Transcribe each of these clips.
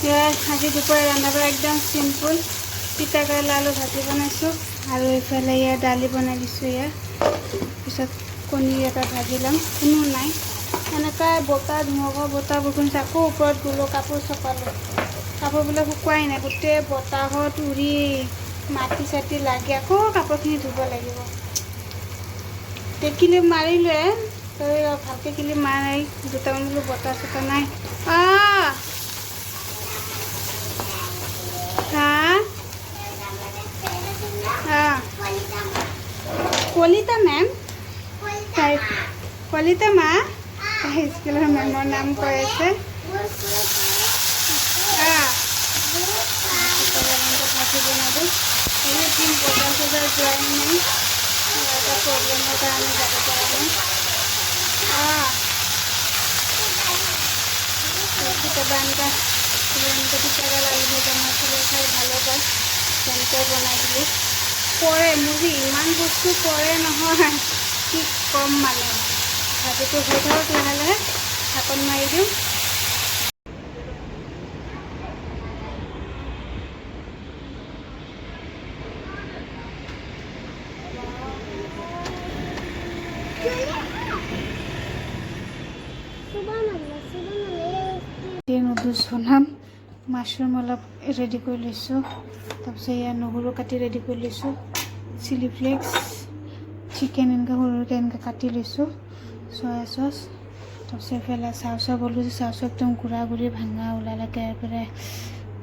আজি দুপৰীয়া ৰন্ধাটো একদম চিম্পুল তিতা কেৰেলা আলু ভাজি বনাইছোঁ আৰু এইফালে ইয়াৰ দালি বনাই দিছোঁ। ইয়াৰ পিছত কণী এটা ভাজি ল'ম। কোনো নাই এনেকৈ বতাহ ধুমুহা বতাহ বৰষুণ আকৌ ওপৰত গ'লোঁ কাপোৰ চপালোঁ। কাপোৰবিলাক শুকুৱাই নাই, গোটেই বতাহত উৰি মাটি চাটি লাগি আকৌ কাপোৰখিনি ধুব লাগিব। কিলিপ মাৰিলোৱে তই ভালকৈ কিলিপ মাৰি দুটামান বোলো বতাহ চতাহ নাই। কলিতা মেম কলিতা মা স্কুলৰ মেমৰ নাম কৈ আছে। ভাজি বনালোঁ। এইদিন বজাৰ চজাৰ যোৱাই নাই, এটা প্ৰব্লেমৰ কাৰণে যাব পৰা নাই। কেতিয়াবা এনেকুৱা কেতিয়াবা আলু ভজা মাছলে খাই ভালো পায়, তেনেকৈ বনাই দিলোঁ। পৰে মুৰ্গী ইমান বস্তু পৰে নহয়, কি কম মানে। ভাজিটো হৈ থাকক, লাহে লাহে ঢাকন মাৰি দিওঁ। নুডলছ বনাম। মাছৰুম অলপ ৰেডি কৰি লৈছোঁ, তাৰপিছত ইয়াৰ নহৰু কাটি ৰেডি কৰি লৈছোঁ, চিলি ফ্লেক্স, চিকেন এনেকৈ সৰু সৰুকৈ এনেকৈ কাটি লৈছোঁ, চয়া চচ, তাৰপিছত এইফালে চাউ চাউ বলোঁ। চাউ চাউ একদম গুড়া গুড়ি ভাঙা ওলালেকে একেবাৰে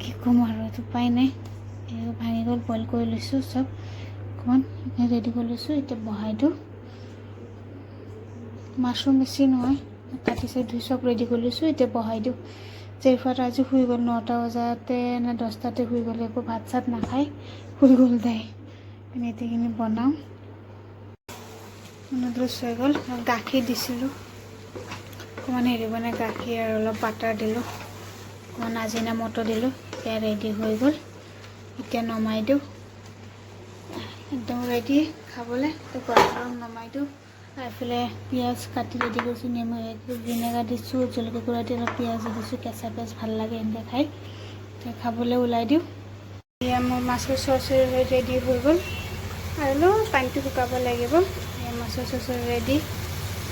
কি ক'ম আৰু, এইটো উপায় নাই। এই ভাঙি গ'ল, বইল কৰি লৈছোঁ চব অকণমান ৰেডি কৰি লৈছোঁ। এতিয়া বহাই দিওঁ। মাছৰুম বেছি নহয়, কাটিছে ধুই চব ৰেডি কৰি লৈছোঁ। এতিয়া বহাই দিওঁ। জেৰিফাত আজি শুই গ'ল 9টা বজাতে নে 10টাতে শুই গ'ল, একো ভাত চাত নাখায়, শুই গ'ল তাই। এতিয়াখিনি বনাওঁ। নুডলছ হৈ গ'ল। গাখীৰ দিছিলোঁ অকণমান বনাই, গাখীৰ আৰু অলপ বাটাৰ দিলোঁ, অকণমান আজিনা মটৰ দিলোঁ। এতিয়া ৰেডি হৈ গ'ল। এতিয়া নমাই দিওঁ, একদম ৰেডি খাবলৈ। গৰম নমাই দিওঁ। এইফালে পিঁয়াজ কাটি ৰেডি কৰিছোঁ, নেমু ভিনেগাৰ দিছোঁ, জলকীয়া গুড়া দি অলপ পিঁয়াজ দিছোঁ, কেঁচা পিঁয়াজ ভাল লাগে এনেকৈ খাই। এতিয়া খাবলৈ ওলাই দিওঁ। এতিয়া মোৰ মাছৰ চৰচৰি ৰেডি হৈ গ'ল, আৰু পানীটো শুকাব লাগিব। মাছৰ চৰচৰি ৰেডি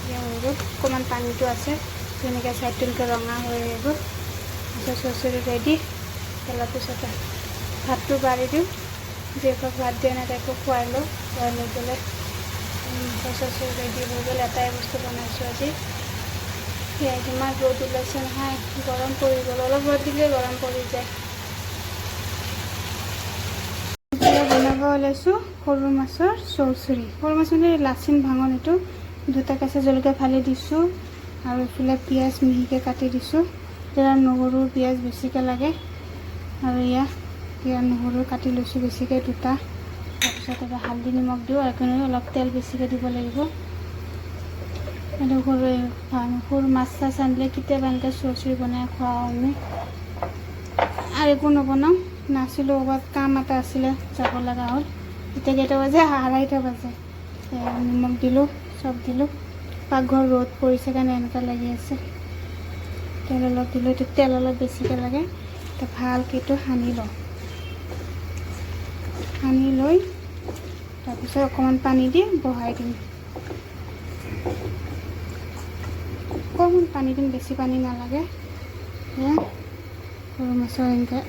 হৈ গ'ল। অকণমান পানীটো আছে, তেনেকৈ চাইডটো এনেকৈ ৰঙা হৈ আহিব। মাছৰ চৰচৰি ৰেডি। পেলাৰ পিছতে ভাতটো বাঢ়ি দিওঁ। যিসকল ভাত দিয়া নাই তাইকো খুৱাই লওঁ, খুৱাই লৈ পেলাই মাছৰ চৰচৰি ৰেডি হৈ গ'ল। এটাই বস্তু বনাইছোঁ আজি। সেয়াই কিমান ৰ'দ ওলাইছে নহয়, গৰম পৰি গ'ল। অলপ ৰ'দ দিলে গৰম পৰি যায়। বনাব ওলাইছোঁ সৰু মাছৰ চৰচৰি। সৰু মাছ মানে লাচিন ভাঙন, এইটো দুটা কেঁচা জলকীয়া ফালি দিছোঁ, আৰু এইফালে পিঁয়াজ মিহিকৈ কাটি দিছোঁ। এতিয়া নহৰু পিঁয়াজ বেছিকৈ লাগে, আৰু ইয়াৰ নহৰু কাটি লৈছোঁ বেছিকৈ দুটা। তাৰপিছত এবাৰ হালধি নিমখ দিওঁ, আৰু অলপ তেল বেছিকৈ দিব লাগিব। এইটো সৰু মাছ চাছ আনিলে কেতিয়াবা এনেকৈ চৰচৰি বনাই খোৱা আমি। আৰু একো নবনাওঁ, নাছিলোঁ, ক'ৰবাত কাম এটা আছিলে যাব লগা হ'ল। এতিয়া কেইটা বাজে, 2:30 বাজে। নিমখ দিলোঁ, চব দিলোঁ। পাকঘৰ ৰ'দ পৰিছে কাৰণে এনেকুৱা লাগি আছে। তেল অলপ দিলোঁ, এতিয়া তেল অলপ বেছিকৈ লাগে। এতিয়া ভালকৈ এইটো সানি লওঁ। সানি লৈ তাৰপিছত অকণমান পানী দি বহাই দিম। অকণমান পানী দিম, বেছি পানী নালাগে। সৰু মাছৰ এনেকৈ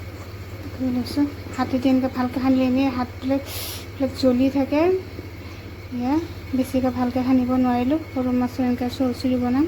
ধুই লৈছোঁ। হাতেদি এনেকৈ ভালকৈ সানিলে এনেই হাতবিলাক জ্বলি থাকে। বেছিকৈ ভালকৈ সানিব নোৱাৰিলোঁ। সৰু মাছৰ এনেকৈ চৰচৰি বনাম।